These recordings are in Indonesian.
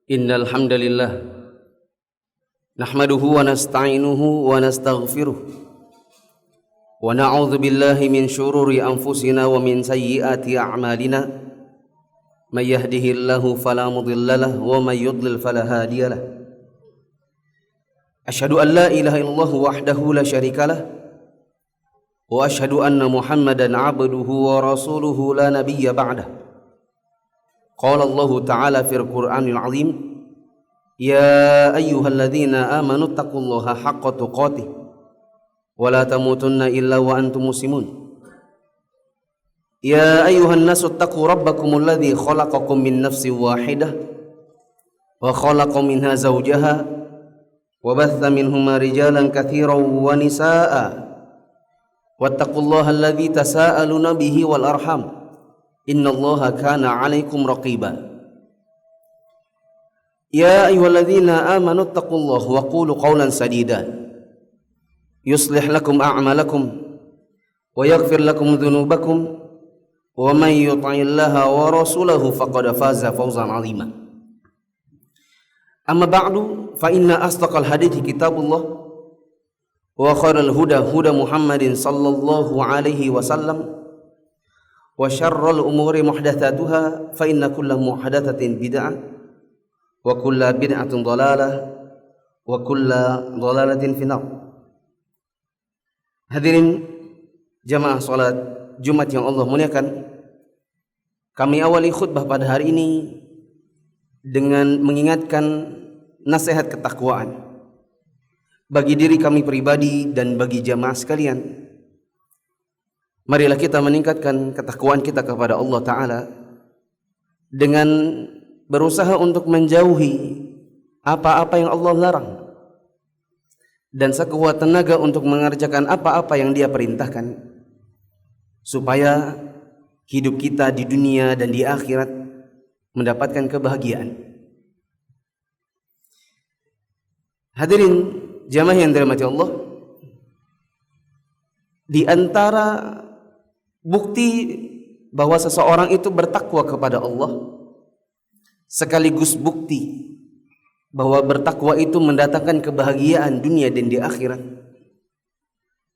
Innal hamdalillah nahmaduhu wa nasta'inuhu wa nastaghfiruh wa na'udzu billahi min shururi anfusina wa min sayyiati a'malina may yahdihillahu fala mudilla lahu wa may yudlil fala hadiya lahu asyhadu an la ilaha illallah wahdahu la syarika lahu wa asyhadu anna Muhammadan 'abduhu wa rasuluhu la nabiyya ba'dahu. Qala Allah Ta'ala fil Qur'anil 'Azim, ya ayyuhalladzina amanu taqullaha haqqa tuqatih wa la tamutunna illa wa antum muslimun. Ya ayyuhan nasu taqu rabbakumul ladzi khalaqakum min nafsin wahidah wa khalaqa minha zawjaha wa batha minhuma rijalan katsiran wa nisaa'a wattaqullaha alladzi tasaaluna bihi wal arham innallaha kana 'alaikum raqiba. Ya ayyuhalladzina amanu taqullaha wa qulu qawlan sadida yuslih lakum a'malakum wa yaghfir lakum dhunubakum wa may yuti'illaha wa rasulahu faqad faza fawzan 'azima. Amma ba'du fa inna asdaqal hadithi kitabullah wa khairal huda huda Muhammadin sallallahu alaihi wasallam wa syarrul umuri muhdatsatuha fa inna kulla muhdatsatin bid'ah wa kulla bid'atin dhalalah wa kulla dhalalatin finnar. Hadirin jamaah salat Jumat yang Allah muliakan, kami awali khutbah pada hari ini dengan mengingatkan nasihat ketakwaan bagi diri kami pribadi dan bagi jamaah sekalian. Marilah kita meningkatkan ketakwaan kita kepada Allah Ta'ala dengan berusaha untuk menjauhi apa-apa yang Allah larang dan sekuat tenaga untuk mengerjakan apa-apa yang Dia perintahkan, supaya hidup kita di dunia dan di akhirat mendapatkan kebahagiaan. Hadirin jamaah yang dirahmati Allah, di antara bukti bahwa seseorang itu bertakwa kepada Allah, sekaligus bukti bahwa bertakwa itu mendatangkan kebahagiaan dunia dan di akhirat,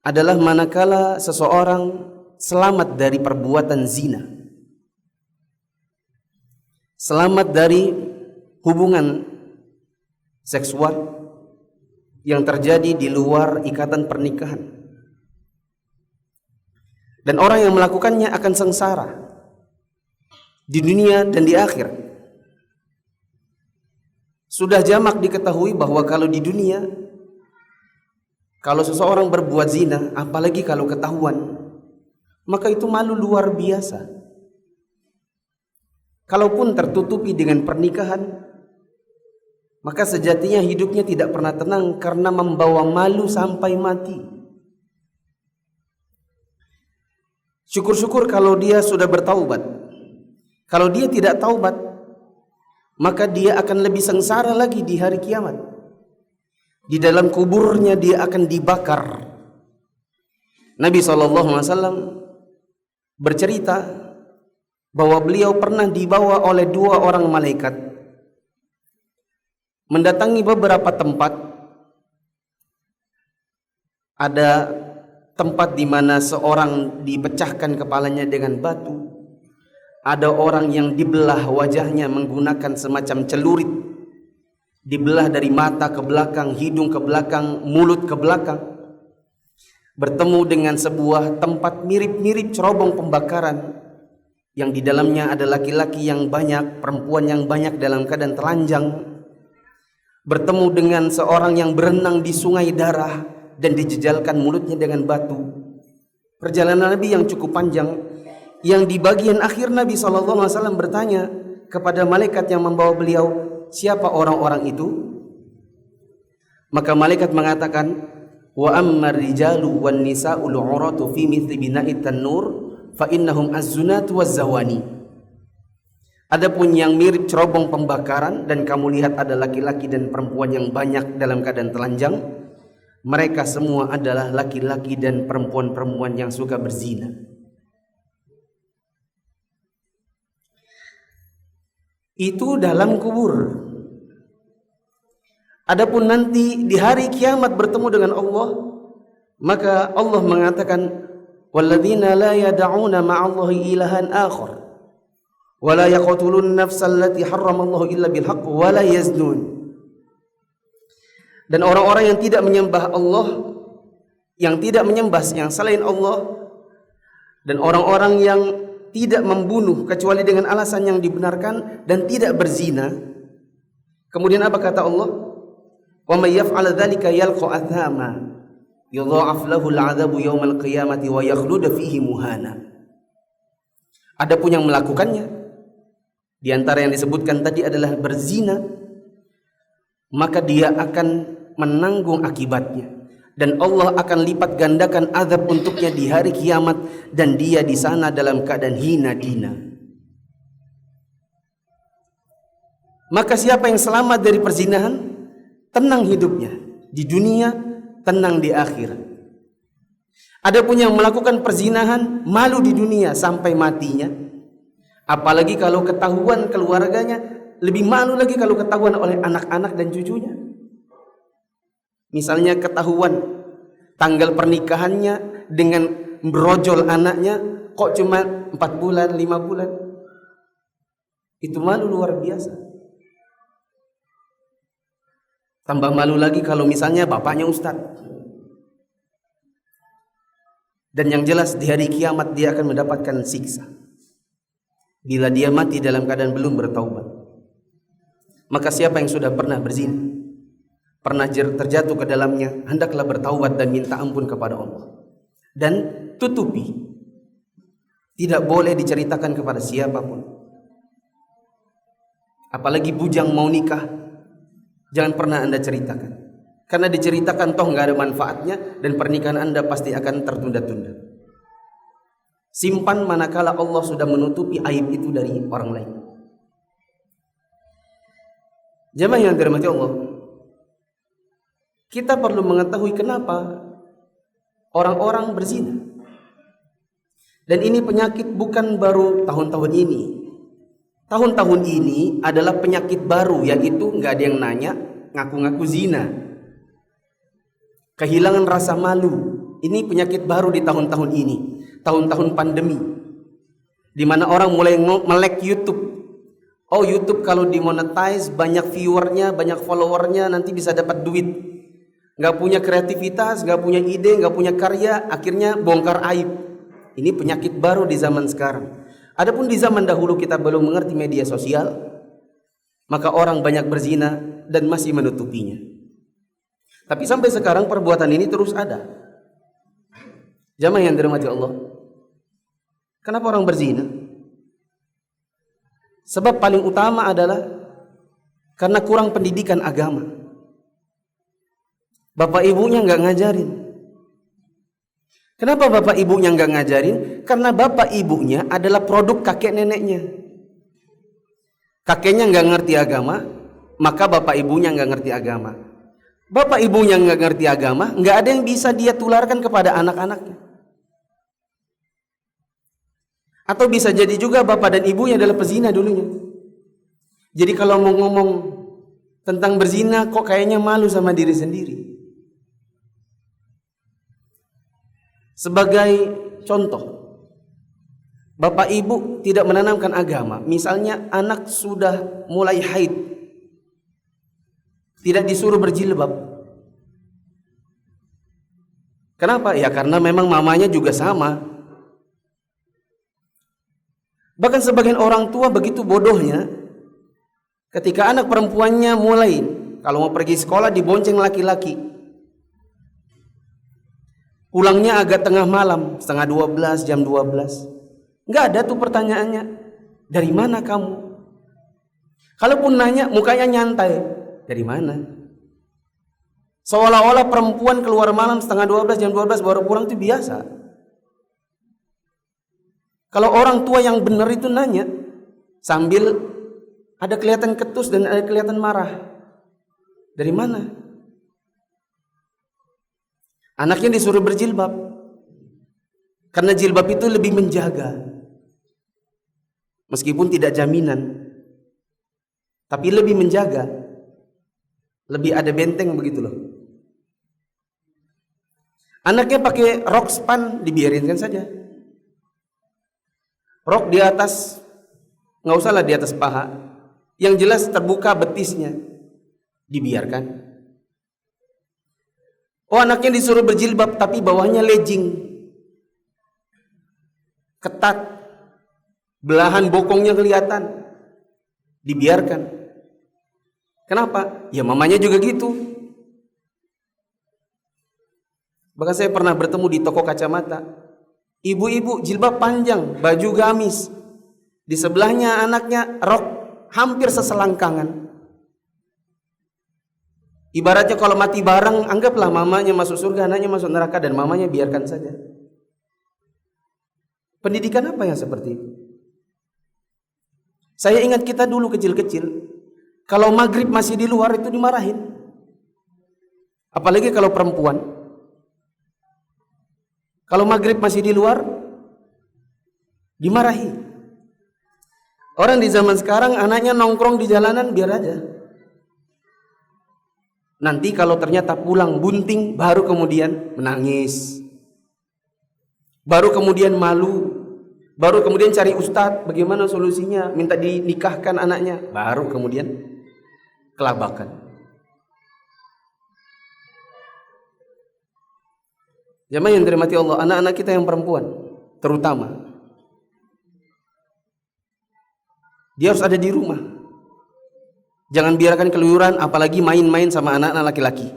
adalah manakala seseorang selamat dari perbuatan zina, selamat dari hubungan seksual yang terjadi di luar ikatan pernikahan. Dan orang yang melakukannya akan sengsara di dunia dan di akhirat. Sudah jamak diketahui bahwa kalau di dunia, kalau seseorang berbuat zina, apalagi kalau ketahuan, maka itu malu luar biasa. Kalaupun tertutupi dengan pernikahan, maka sejatinya hidupnya tidak pernah tenang karena membawa malu sampai mati. Syukur-syukur kalau dia sudah bertaubat. Kalau dia tidak taubat, maka dia akan lebih sengsara lagi di hari kiamat. Di dalam kuburnya dia akan dibakar. Nabi SAW bercerita bahwa beliau pernah dibawa oleh dua orang malaikat mendatangi beberapa tempat. Ada tempat di mana seorang dipecahkan kepalanya dengan batu. Ada orang yang dibelah wajahnya menggunakan semacam celurit. Dibelah dari mata ke belakang, hidung ke belakang, mulut ke belakang. Bertemu dengan sebuah tempat mirip-mirip cerobong pembakaran, yang di dalamnya ada laki-laki yang banyak, perempuan yang banyak dalam keadaan telanjang. Bertemu dengan seorang yang berenang di sungai darah dan dijejalkan mulutnya dengan batu. Perjalanan Nabi yang cukup panjang, yang di bagian akhir Nabi SAW bertanya kepada malaikat yang membawa beliau, siapa orang-orang itu? Maka malaikat mengatakan, wa ammar rijalu wan nisa'ul 'uratu fi mithli bina'it tanur fa innahum az-zunatu waz-zawani. Adapun yang mirip cerobong pembakaran dan kamu lihat ada laki-laki dan perempuan yang banyak dalam keadaan telanjang, mereka semua adalah laki-laki dan perempuan-perempuan yang suka berzina. Itu dalam kubur. Adapun nanti di hari kiamat bertemu dengan Allah, maka Allah mengatakan walladzina la yad'una ma'allahi ilahan akhar wa la yaqtulun nafsal lati harramallahu illa bil haqq wa la yaznun. Dan orang-orang yang tidak menyembah Allah, yang tidak menyembah yang selain Allah, dan orang-orang yang tidak membunuh kecuali dengan alasan yang dibenarkan dan tidak berzina. Kemudian apa kata Allah? Wa may yaf'al dzalika yalqa athama yudha'af lahu al'adzabu yaumal qiyamati wa yakhlud fihi muhana. Adapun yang melakukannya, di antara yang disebutkan tadi adalah berzina, maka dia akan menanggung akibatnya, dan Allah akan lipat gandakan azab untuknya di hari kiamat, dan dia di sana dalam keadaan hina dina. Maka siapa yang selamat dari perzinahan, tenang hidupnya di dunia, tenang di akhirat. Adapun yang melakukan perzinahan, malu di dunia sampai matinya, apalagi kalau ketahuan keluarganya, lebih malu lagi kalau ketahuan oleh anak-anak dan cucunya. Misalnya ketahuan tanggal pernikahannya dengan brojol anaknya, kok cuma 4 bulan, 5 bulan. Itu malu luar biasa. Tambah malu lagi kalau misalnya bapaknya ustadz. Dan yang jelas di hari kiamat dia akan mendapatkan siksa bila dia mati dalam keadaan belum bertaubat. Maka siapa yang sudah pernah berzina, pernah terjatuh ke dalamnya, hendaklah bertaubat dan minta ampun kepada Allah. Dan tutupi, tidak boleh diceritakan kepada siapapun. Apalagi bujang mau nikah, jangan pernah Anda ceritakan. Karena diceritakan toh nggak ada manfaatnya, dan pernikahan Anda pasti akan tertunda-tunda. Simpan manakala Allah sudah menutupi aib itu dari orang lain. Jemaah yang dirahmati Allah, kita perlu mengetahui kenapa orang-orang berzina. Dan ini penyakit bukan baru tahun-tahun ini. Tahun-tahun ini adalah penyakit baru, yaitu nggak ada yang nanya, ngaku-ngaku zina. Kehilangan rasa malu. Ini penyakit baru di tahun-tahun ini, tahun-tahun pandemi, di mana orang mulai melek YouTube. Oh, YouTube kalau dimonetize, banyak viewernya, banyak followernya, nanti bisa dapat duit. Nggak punya kreativitas, nggak punya ide, nggak punya karya, akhirnya bongkar aib. Ini penyakit baru di zaman sekarang. Adapun di zaman dahulu kita belum mengerti media sosial, maka orang banyak berzina dan masih menutupinya. Tapi sampai sekarang perbuatan ini terus ada. Jamaah yang dirahmati Allah, kenapa orang berzina? Sebab paling utama adalah karena kurang pendidikan agama. Bapak ibunya nggak ngajarin. Kenapa bapak ibunya nggak ngajarin? Karena bapak ibunya adalah produk kakek neneknya. Kakeknya nggak ngerti agama, maka bapak ibunya nggak ngerti agama. Bapak ibunya nggak ngerti agama, nggak ada yang bisa dia tularkan kepada anak-anaknya. Atau bisa jadi juga bapak dan ibunya adalah pezina dulunya. Jadi kalau mau ngomong tentang berzina, kok kayaknya malu sama diri sendiri. Sebagai contoh, bapak ibu tidak menanamkan agama. Misalnya anak sudah mulai haid, tidak disuruh berjilbab. Kenapa? Ya karena memang mamanya juga sama. Bahkan sebagian orang tua begitu bodohnya, ketika anak perempuannya mulai kalau mau pergi sekolah dibonceng laki-laki, pulangnya agak tengah malam, setengah 12, jam 12. Nggak ada tuh pertanyaannya, dari mana kamu? Kalaupun nanya, mukanya nyantai, dari mana? Seolah-olah perempuan keluar malam setengah 12, jam 12 baru pulang itu biasa. Kalau orang tua yang benar itu nanya, sambil ada kelihatan ketus dan ada kelihatan marah, dari mana? Anaknya disuruh berjilbab, karena jilbab itu lebih menjaga, meskipun tidak jaminan, tapi lebih menjaga. Lebih ada benteng begitu loh. Anaknya pakai rok span, dibiarinkan saja. Rok di atas, nggak usahlah di atas paha. Yang jelas terbuka betisnya, dibiarkan. Oh, anaknya disuruh berjilbab tapi bawahnya legging, ketat, belahan bokongnya kelihatan, dibiarkan. Kenapa? Ya mamanya juga gitu. Bahkan saya pernah bertemu di toko kacamata, ibu-ibu jilbab panjang, baju gamis, di sebelahnya anaknya rok hampir seselangkangan. Ibaratnya kalau mati bareng, anggaplah mamanya masuk surga, anaknya masuk neraka, dan mamanya biarkan saja. Pendidikan apa yang seperti itu? Saya ingat kita dulu kecil-kecil, kalau maghrib masih di luar itu dimarahin. Apalagi kalau perempuan. Kalau maghrib masih di luar, dimarahi. Orang di zaman sekarang anaknya nongkrong di jalanan biar aja. Nanti kalau ternyata pulang bunting, baru kemudian menangis, baru kemudian malu, baru kemudian cari ustadz bagaimana solusinya, minta dinikahkan anaknya, baru kemudian kelabakan. Jamaah yang dirahmati Allah, anak-anak kita yang perempuan terutama, dia harus ada di rumah. Jangan biarkan keluyuran, apalagi main-main sama anak-anak laki-laki.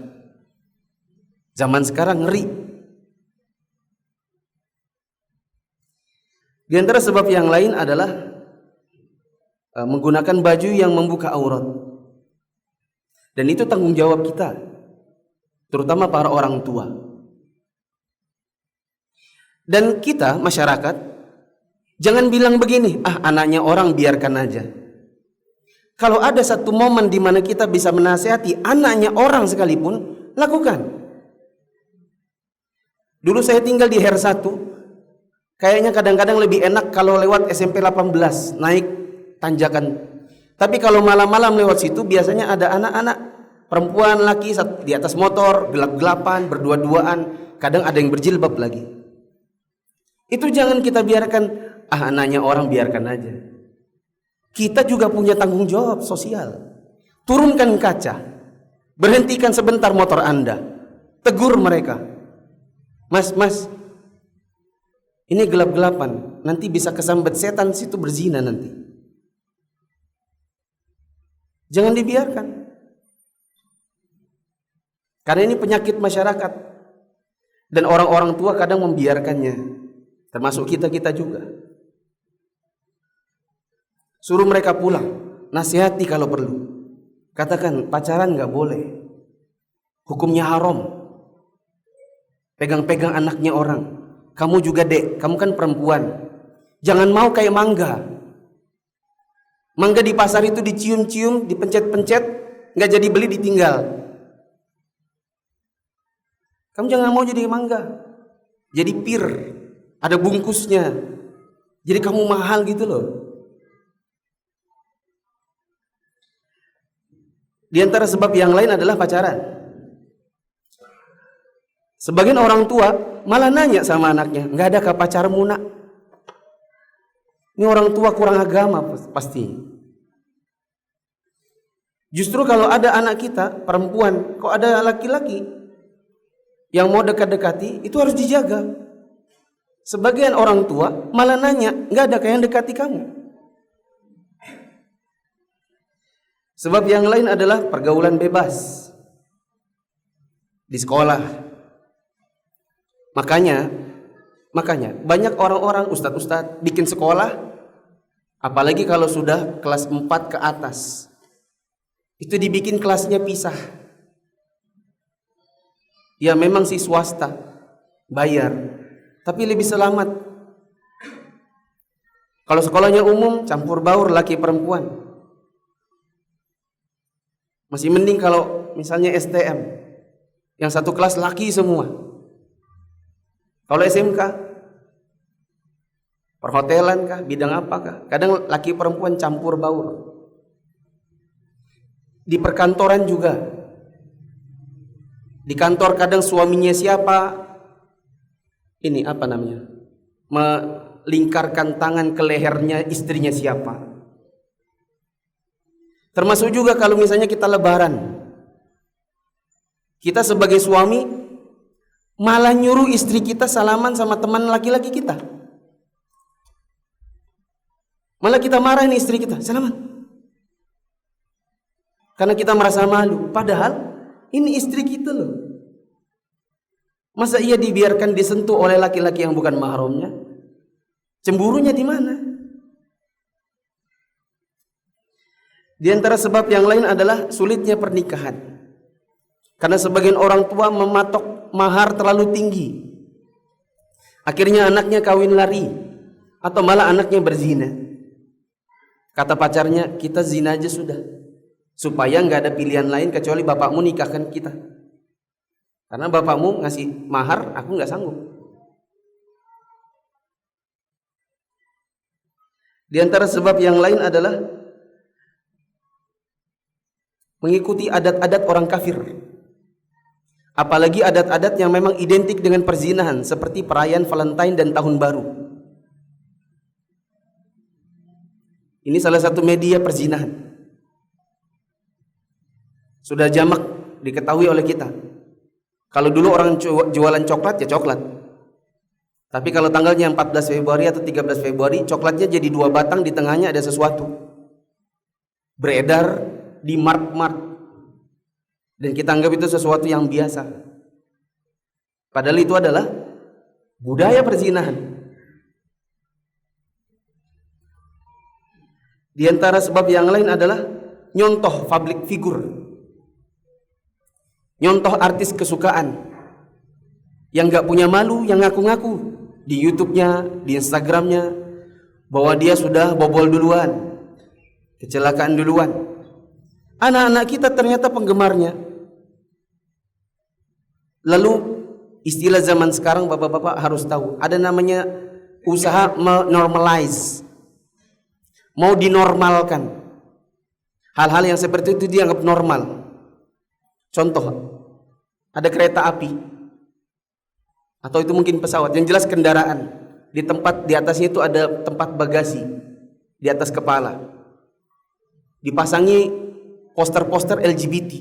Zaman sekarang ngeri. Di antara sebab yang lain adalah menggunakan baju yang membuka aurat. Dan itu tanggung jawab kita, terutama para orang tua. Dan kita masyarakat jangan bilang begini, anaknya orang biarkan aja. Kalau ada satu momen di mana kita bisa menasihati anaknya orang sekalipun, lakukan. Dulu saya tinggal di Her 1, kayaknya kadang-kadang lebih enak kalau lewat SMP 18, naik tanjakan. Tapi kalau malam-malam lewat situ biasanya ada anak-anak perempuan laki di atas motor, gelap-gelapan, berdua-duaan, kadang ada yang berjilbab lagi. Itu jangan kita biarkan, anaknya orang biarkan aja. Kita juga punya tanggung jawab sosial. Turunkan kaca, berhentikan sebentar motor Anda, tegur mereka. Mas, ini gelap-gelapan, nanti bisa kesambet setan situ berzina nanti. Jangan dibiarkan. Karena ini penyakit masyarakat. Dan orang-orang tua kadang membiarkannya, termasuk kita juga. Suruh mereka pulang, nasihati kalau perlu. Katakan pacaran nggak boleh, hukumnya haram. Pegang-pegang anaknya orang. Kamu juga dek, kamu kan perempuan. Jangan mau kayak mangga. Mangga di pasar itu dicium-cium, dipencet-pencet, nggak jadi beli, ditinggal. Kamu jangan mau jadi mangga, jadi pir, ada bungkusnya. Jadi kamu mahal gitu loh. Di antara sebab yang lain adalah pacaran. Sebagian orang tua malah nanya sama anaknya, nggak ada kah pacarmu nak? Ini orang tua kurang agama pasti. Justru kalau ada anak kita perempuan, kok ada laki-laki yang mau dekat-dekati, itu harus dijaga. Sebagian orang tua malah nanya, nggak ada kah yang dekati kamu? Sebab yang lain adalah pergaulan bebas di sekolah. Makanya banyak orang-orang ustadz-ustadz bikin sekolah, apalagi kalau sudah kelas 4 ke atas, itu dibikin kelasnya pisah. Ya memang sih swasta, bayar, tapi lebih selamat. Kalau sekolahnya umum, campur baur laki perempuan. Masih mending kalau misalnya STM, yang satu kelas laki semua. Kalau SMK, perhotelan kah, bidang apa kah, kadang laki perempuan campur baur. Di perkantoran juga, Di kantor kadang suaminya siapa, ini apa namanya, melingkarkan tangan ke lehernya istrinya siapa. Termasuk juga kalau misalnya kita lebaran, kita sebagai suami malah nyuruh istri kita salaman sama teman laki-laki kita. Malah kita marahin istri kita, salaman. Karena kita merasa malu. Padahal ini istri kita loh. Masa ia dibiarkan disentuh oleh laki-laki yang bukan mahramnya? Cemburunya di mana? Di antara sebab yang lain adalah sulitnya pernikahan. Karena sebagian orang tua mematok mahar terlalu tinggi. Akhirnya anaknya kawin lari atau malah anaknya berzina. Kata pacarnya, kita zina aja sudah, supaya nggak ada pilihan lain kecuali bapakmu nikahkan kita. Karena bapakmu ngasih mahar, aku nggak sanggup. Di antara sebab yang lain adalah mengikuti adat-adat orang kafir. Apalagi adat-adat yang memang identik dengan perzinahan, seperti perayaan Valentine dan Tahun Baru. Ini salah satu media perzinahan. Sudah jamak diketahui oleh kita. Kalau dulu orang jualan coklat ya coklat. Tapi kalau tanggalnya 14 Februari atau 13 Februari, coklatnya jadi 2 batang, di tengahnya ada sesuatu. Beredar di mart-mart. Dan kita anggap itu sesuatu yang biasa. Padahal itu adalah budaya perzinahan. Di antara sebab yang lain adalah nyontoh public figure, nyontoh artis kesukaan yang gak punya malu, yang ngaku-ngaku di YouTube-nya, di Instagram-nya bahwa dia sudah bobol duluan, kecelakaan duluan. Anak-anak kita ternyata penggemarnya. Lalu istilah zaman sekarang bapak-bapak harus tahu, ada namanya usaha normalize. Mau dinormalkan hal-hal yang seperti itu dianggap normal. Contoh, ada kereta api atau itu mungkin pesawat, yang jelas kendaraan, di tempat di atasnya itu ada tempat bagasi di atas kepala, dipasangi poster-poster LGBT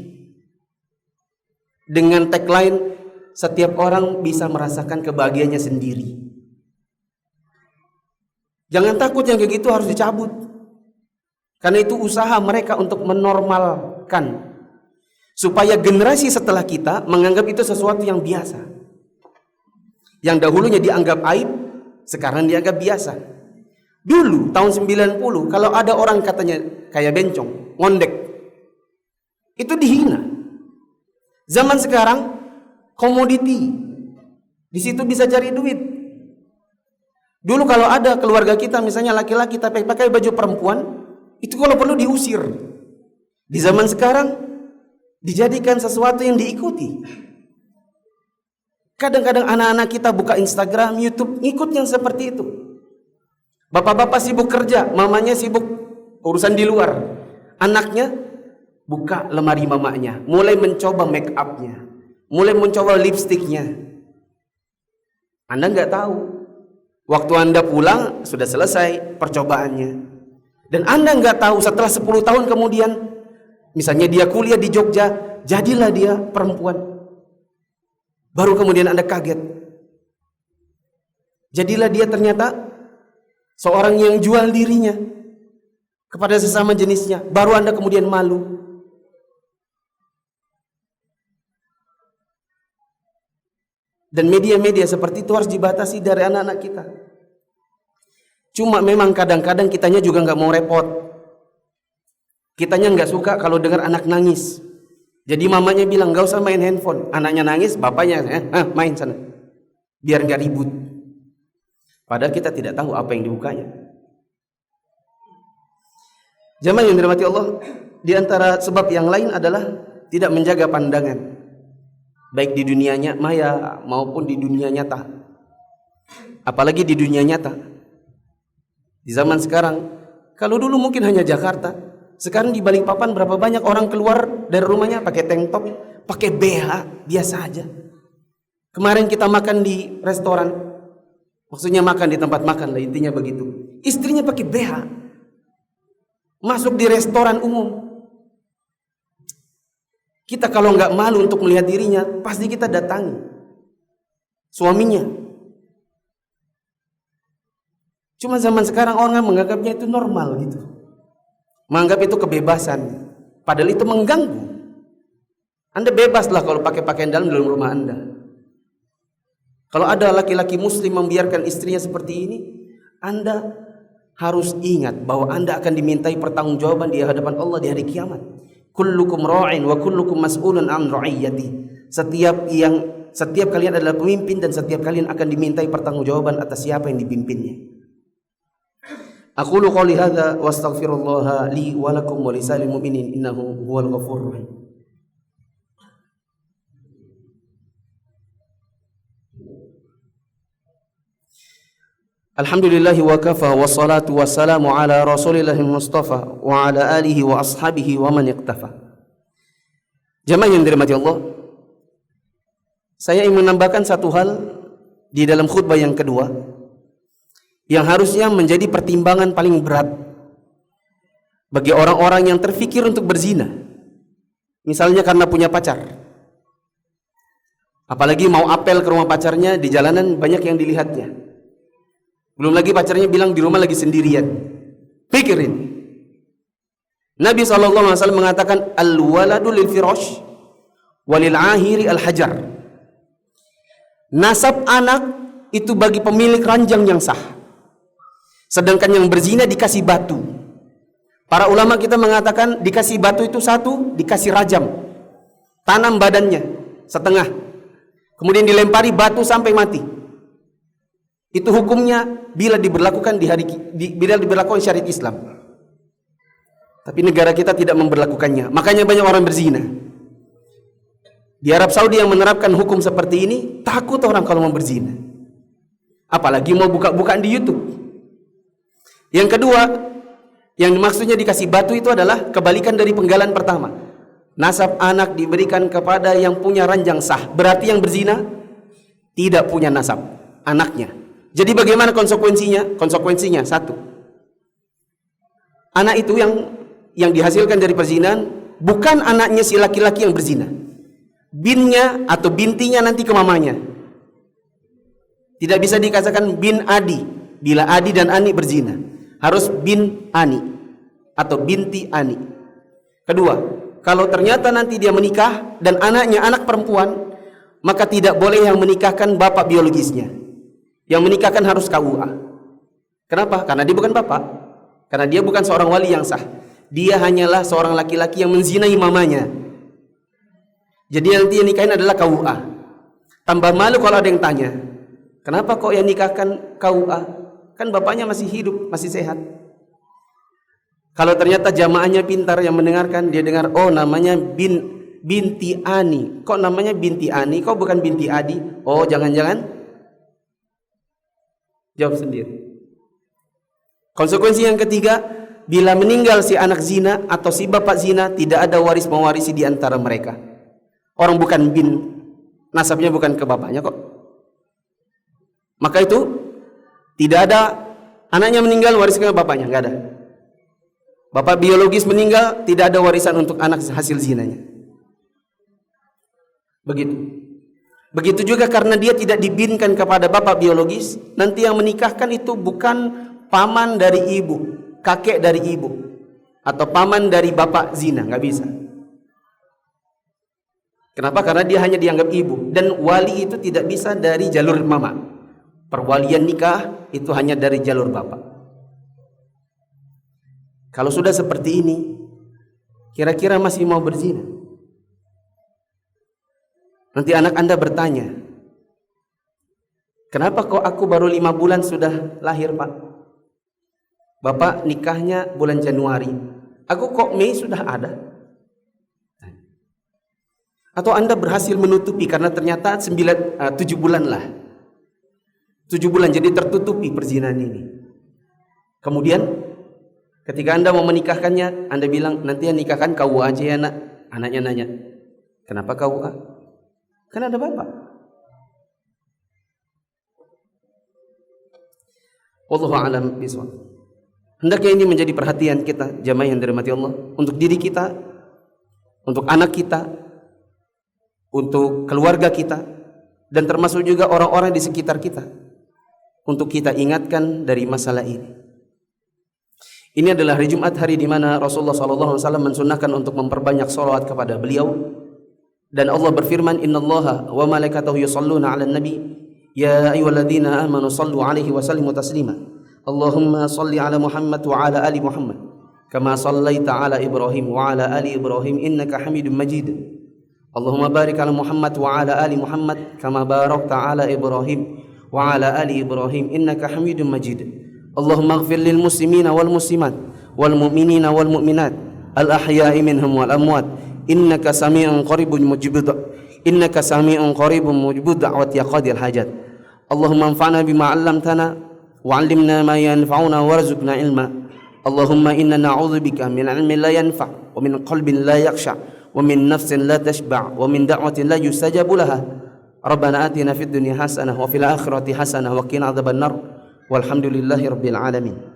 dengan tagline setiap orang bisa merasakan kebahagiaannya sendiri. Jangan takut, yang kayak gitu harus dicabut. Karena itu usaha mereka untuk menormalkan, supaya generasi setelah kita menganggap itu sesuatu yang biasa. Yang dahulunya dianggap aib, sekarang dianggap biasa. Dulu tahun 90 kalau ada orang katanya kayak bencong, ngondek, itu dihina. Zaman sekarang komoditi, di situ bisa cari duit. Dulu kalau ada keluarga kita misalnya laki-laki tapi pakai baju perempuan, itu kalau perlu diusir. Di zaman sekarang dijadikan sesuatu yang diikuti. Kadang-kadang anak-anak kita buka Instagram, YouTube, ngikut yang seperti itu. Bapak-bapak sibuk kerja, mamanya sibuk urusan di luar. Anaknya buka lemari mamanya, mulai mencoba make upnya, mulai mencoba lipstiknya. Anda nggak tahu, waktu Anda pulang sudah selesai percobaannya. Dan Anda nggak tahu setelah 10 tahun kemudian, misalnya dia kuliah di Jogja, jadilah dia perempuan. Baru kemudian Anda kaget. Jadilah dia ternyata seorang yang jual dirinya kepada sesama jenisnya. Baru Anda kemudian malu. Dan media-media seperti itu harus dibatasi dari anak-anak kita. Cuma memang kadang-kadang kitanya juga nggak mau repot. Kitanya nggak suka kalau dengar anak nangis. Jadi mamanya bilang nggak usah main handphone. Anaknya nangis, bapaknya main sana, biar nggak ribut. Padahal kita tidak tahu apa yang dibukanya. Jamaah yang dirahmati Allah, di antara sebab yang lain adalah tidak menjaga pandangan, baik di dunianya maya maupun di dunia nyata. Apalagi di dunia nyata. Di zaman sekarang, kalau dulu mungkin hanya Jakarta, sekarang di Balikpapan berapa banyak orang keluar dari rumahnya pakai tank top, pakai BH biasa aja. Kemarin kita makan di restoran, maksudnya makan di tempat makan lah, intinya begitu. Istrinya pakai BH, masuk di restoran umum. Kita kalau nggak malu untuk melihat dirinya, pasti kita datangi suaminya. Cuma zaman sekarang orang menganggapnya itu normal gitu, menganggap itu kebebasan, padahal itu mengganggu. Anda bebaslah kalau pakai pakaian dalam rumah Anda. Kalau ada laki-laki muslim membiarkan istrinya seperti ini, Anda harus ingat bahwa Anda akan dimintai pertanggungjawaban di hadapan Allah di hari kiamat. Kullukum ra'in wa kullukum mas'ulun an ra'iyyati. Setiap kalian adalah pemimpin dan setiap kalian akan dimintai pertanggungjawaban atas siapa yang dipimpinnya. Aqulu qouli hadza wa astaghfirullah li wa lakum wa lisa'il mu'minin innahu huwal ghafurur rahim. Alhamdulillahi wa kafa wa salatu wa salamu ala rasulillahi mustafa wa ala alihi wa ashabihi wa man iqtafa. Jamaah yang dirahmati Allah, saya ingin menambahkan satu hal di dalam khutbah yang kedua yang harusnya menjadi pertimbangan paling berat bagi orang-orang yang terfikir untuk berzina. Misalnya karena punya pacar, apalagi mau apel ke rumah pacarnya, di jalanan banyak yang dilihatnya. Belum lagi pacarnya bilang di rumah lagi sendirian. Pikirin. Nabi SAW mengatakan al-waladu lil firash walil ahiri al-hajar. Nasab anak itu bagi pemilik ranjang yang sah, sedangkan yang berzina dikasih batu. Para ulama kita mengatakan dikasih batu itu satu, dikasih rajam, tanam badannya setengah, kemudian dilempari batu sampai mati. Itu hukumnya bila diberlakukan bila diberlakukan syariat Islam. Tapi negara kita tidak memberlakukannya. Makanya banyak orang berzina. Di Arab Saudi yang menerapkan hukum seperti ini, takut orang kalau mau berzina. Apalagi mau buka-bukaan di YouTube. Yang kedua, yang maksudnya dikasih batu itu adalah kebalikan dari penggalan pertama. Nasab anak diberikan kepada yang punya ranjang sah. Berarti yang berzina tidak punya nasab anaknya. Jadi bagaimana konsekuensinya? Konsekuensinya satu, anak itu yang dihasilkan dari perzinahan bukan anaknya si laki-laki yang berzina. Binnya atau bintinya nanti ke mamanya. Tidak bisa dikatakan bin Adi bila Adi dan Ani berzina. Harus bin Ani atau binti Ani. Kedua, kalau ternyata nanti dia menikah dan anaknya anak perempuan, maka tidak boleh yang menikahkan bapak biologisnya. Yang menikahkan harus KUA. Kenapa? Karena dia bukan bapak. Karena dia bukan seorang wali yang sah. Dia hanyalah seorang laki-laki yang menzinai mamanya. Jadi nanti yang nikahin adalah KUA. Tambah malu kalau ada yang tanya, kenapa kok yang nikahkan KUA? Kan bapaknya masih hidup, masih sehat. Kalau ternyata jamaahnya pintar yang mendengarkan, dia dengar, oh namanya binti Ani. Kok namanya binti Ani? Kok bukan binti Adi? Oh jangan-jangan. Jawab sendiri. Konsekuensi yang ketiga, bila meninggal si anak zina atau si bapak zina, tidak ada waris mewarisi di antara mereka. Orang bukan bin, nasabnya bukan ke bapaknya kok. Maka itu tidak ada anaknya meninggal wariskan ke bapaknya, nggak ada. Bapak biologis meninggal, tidak ada warisan untuk anak hasil zinanya. Begitu. Begitu juga karena dia tidak dibinkan kepada bapak biologis, nanti yang menikahkan itu bukan paman dari ibu, kakek dari ibu, atau paman dari bapak zina, nggak bisa. Kenapa? Karena dia hanya dianggap ibu, dan wali itu tidak bisa dari jalur mama. Perwalian nikah itu hanya dari jalur bapak. Kalau sudah seperti ini, kira-kira masih mau berzina? Nanti anak Anda bertanya, kenapa kok aku baru 5 bulan sudah lahir Pak? Bapak nikahnya bulan Januari, aku kok Mei sudah ada? Atau Anda berhasil menutupi karena ternyata 7 bulan lah. 7 bulan jadi tertutupi perzinahan ini. Kemudian ketika Anda mau menikahkannya, Anda bilang nanti yang nikahkan kau aja ya nak. Anaknya nanya, Kenapa kau? Karena ada bapak. Wallahu a'lam bishawab. Hendaknya ini menjadi perhatian kita jamaah yang dirahmati Allah, untuk diri kita, untuk anak kita, untuk keluarga kita, dan termasuk juga orang-orang di sekitar kita, untuk kita ingatkan dari masalah ini. Ini adalah hari Jumat, hari di mana Rasulullah SAW mensunnahkan untuk memperbanyak salawat kepada beliau. Dan Allah berfirman, Innallaha wa malaikatahu yusalluna 'alan nabi ya ayyuhalladzina amanu sallu 'alaihi wa sallimu taslima. Allahumma salli 'ala Muhammad wa 'ala ali Muhammad kama sallaita 'ala Ibrahim wa 'ala ali Ibrahim innaka Hamidum Majid. Allahumma barik 'ala Muhammad wa 'ala ali Muhammad kama barakta 'ala Ibrahim wa 'ala ali Ibrahim innaka Hamidum Majid. Allahumma ighfir lil muslimina wal muslimat wal mu'minina wal mu'minat al ahya'i minhum wal amwat innaka sami'un qaribun mujibud da'wati qadil hajat. Allahumma anfa'na bima 'allamtana wa 'allimna ma yanfa'una warzuqna ilma. Allahumma inna na'udzubika min 'ilmin la yanfa' wa min qalbin la yakhsha' wa min nafsin la tashba' wa min da'watin la yustajabu laha. Rabbana atina fid dunya hasanah wa fil akhirati hasanah wa qina adzabannar. Walhamdulillahi rabbil alamin.